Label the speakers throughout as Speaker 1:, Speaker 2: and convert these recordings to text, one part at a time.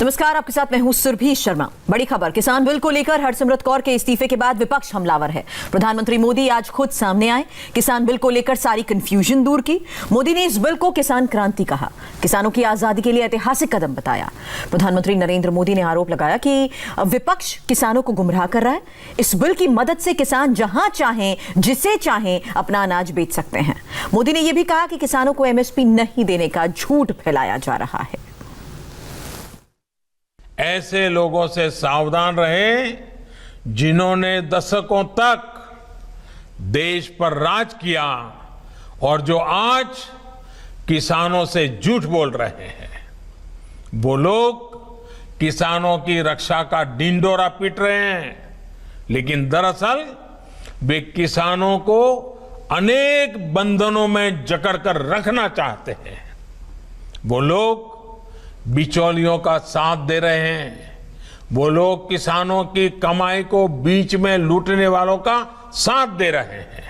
Speaker 1: नमस्कार, आपके साथ मैं हूं सुरभि शर्मा। बड़ी खबर, किसान बिल को लेकर हरसिमरत कौर के इस्तीफे के बाद विपक्ष हमलावर है। प्रधानमंत्री मोदी आज खुद सामने आए, किसान बिल को लेकर सारी कंफ्यूजन दूर की। मोदी ने इस बिल को किसान क्रांति कहा, किसानों की आजादी के लिए ऐतिहासिक कदम बताया। प्रधानमंत्री नरेंद्र मोदी ने आरोप लगाया कि विपक्ष किसानों को गुमराह कर रहा है। इस बिल की मदद से किसान जहां चाहें, जिसे चाहें अपना अनाज बेच सकते हैं। मोदी ने यह भी कहा कि किसानों को एमएसपी नहीं देने का झूठ फैलाया जा रहा है।
Speaker 2: ऐसे लोगों से सावधान रहें जिन्होंने दशकों तक देश पर राज किया और जो आज किसानों से झूठ बोल रहे हैं। वो लोग किसानों की रक्षा का ढिंढोरा पीट रहे हैं, लेकिन दरअसल वे किसानों को अनेक बंधनों में जकड़कर रखना चाहते हैं। वो लोग बिचौलियों का साथ दे रहे हैं। वो लोग किसानों की कमाई को बीच में लूटने वालों का साथ दे रहे हैं।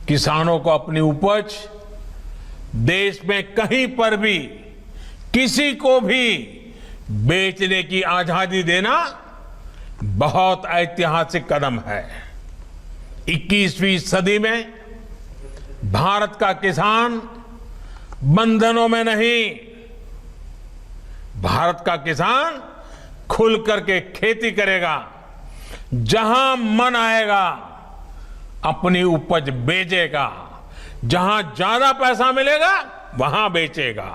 Speaker 2: किसानों को अपनी उपज देश में कहीं पर भी किसी को भी बेचने की आजादी देना बहुत ऐतिहासिक कदम है। 21वीं सदी में भारत का किसान बंधनों में नहीं, भारत का किसान खुल करके खेती करेगा, जहां मन आएगा अपनी उपज बेचेगा, जहां ज्यादा पैसा मिलेगा वहां बेचेगा,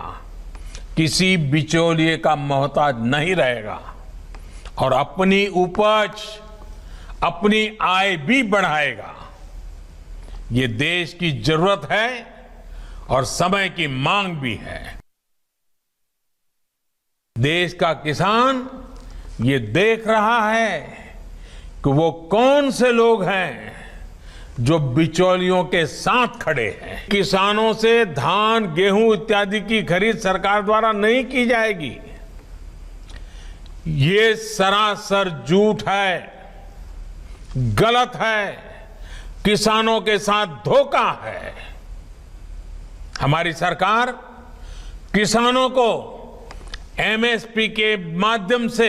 Speaker 2: किसी बिचौलिए का मोहताज नहीं रहेगा और अपनी उपज, अपनी आय भी बढ़ाएगा। ये देश की जरूरत है और समय की मांग भी है। देश का किसान ये देख रहा है कि वो कौन से लोग हैं जो बिचौलियों के साथ खड़े हैं। किसानों से धान, गेहूं इत्यादि की खरीद सरकार द्वारा नहीं की जाएगी। ये सरासर झूठ है, गलत है, किसानों के साथ धोखा है। हमारी सरकार किसानों को एमएसपी के माध्यम से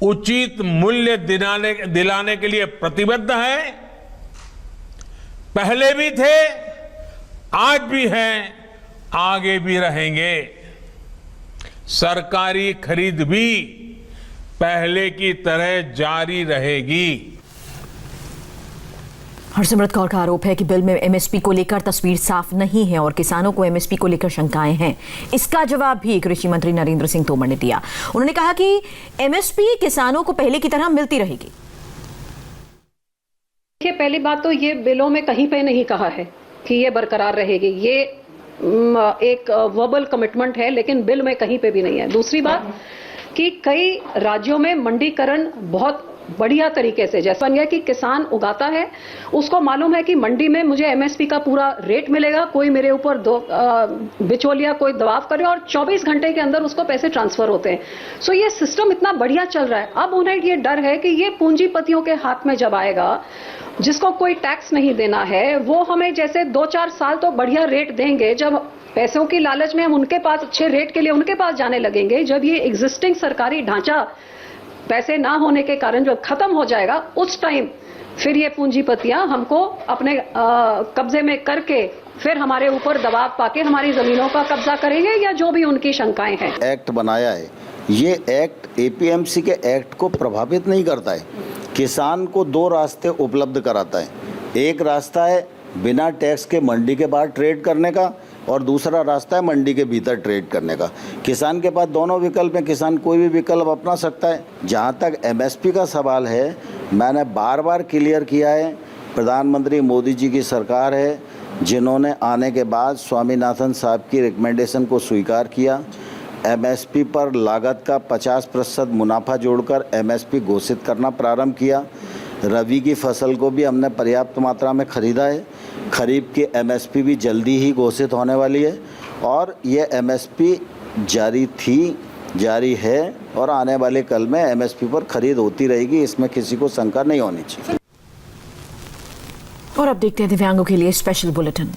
Speaker 2: उचित मूल्य दिलाने के लिए प्रतिबद्ध है। पहले भी थे, आज भी हैं, आगे भी रहेंगे। सरकारी खरीद भी पहले की तरह जारी रहेगी।
Speaker 1: हरसिमरत कौर का आरोप है कि बिल में एमएसपी को लेकर तस्वीर साफ नहीं है और किसानों को एमएसपी को लेकर शंकाएं हैं। इसका जवाब भी कृषि मंत्री नरेंद्र सिंह तोमर ने दिया। उन्होंने कहा कि एमएसपी किसानों को पहले की तरह मिलती रहेगी।
Speaker 3: देखिए, पहली बात तो ये बिलों में कहीं पे नहीं कहा है कि ये बरकरार रहेगी। ये एक वर्बल कमिटमेंट है, लेकिन बिल में कहीं पे भी नहीं है। दूसरी बात कि कई राज्यों में मंडीकरण बहुत बढ़िया तरीके से जैसा बन गया कि किसान उगाता है, उसको मालूम है कि मंडी में मुझे एमएसपी का पूरा रेट मिलेगा, कोई मेरे ऊपर बिचौलिया कोई दबाव करे और 24 घंटे के अंदर उसको पैसे ट्रांसफर होते हैं। सो ये सिस्टम इतना बढ़िया चल रहा है। अब उन्हें ये डर है कि ये पूंजीपतियों के हाथ में जब आएगा, जिसको कोई टैक्स नहीं देना है, वो हमें जैसे 2-4 साल तो बढ़िया रेट देंगे। जब पैसों की लालच में हम उनके पास अच्छे रेट के लिए उनके पास जाने लगेंगे, जब ये एग्जिस्टिंग सरकारी ढांचा पैसे ना होने के कारण जो खत्म हो जाएगा, उस टाइम फिर ये पूंजीपतियां हमको अपने कब्जे में करके फिर हमारे ऊपर दबाव पाके हमारी जमीनों का कब्जा करेंगे या जो भी उनकी शंकाएं हैं।
Speaker 4: एक्ट बनाया है, ये एक्ट एपीएमसी के एक्ट को प्रभावित नहीं करता है। किसान को 2 रास्ते उपलब्ध कराता है। एक रास्ता है बिना टैक्स के मंडी के बाहर ट्रेड करने का और दूसरा रास्ता है मंडी के भीतर ट्रेड करने का। किसान के पास दोनों विकल्प हैं, किसान कोई भी विकल्प अपना सकता है। जहाँ तक एमएसपी का सवाल है, मैंने बार बार क्लियर किया है, प्रधानमंत्री मोदी जी की सरकार है जिन्होंने आने के बाद स्वामीनाथन साहब की रिकमेंडेशन को स्वीकार किया। एमएसपी पर लागत का 50% मुनाफा जोड़कर एमएसपी घोषित करना प्रारंभ किया। रबी की फसल को भी हमने पर्याप्त मात्रा में खरीदा है। खरीफ की एमएसपी भी जल्दी ही घोषित होने वाली है और ये एमएसपी जारी थी, जारी है और आने वाले कल में एमएसपी पर खरीद होती रहेगी। इसमें किसी को शंका नहीं होनी चाहिए।
Speaker 1: और अब देखते हैं दिव्यांगों के लिए स्पेशल बुलेटिन।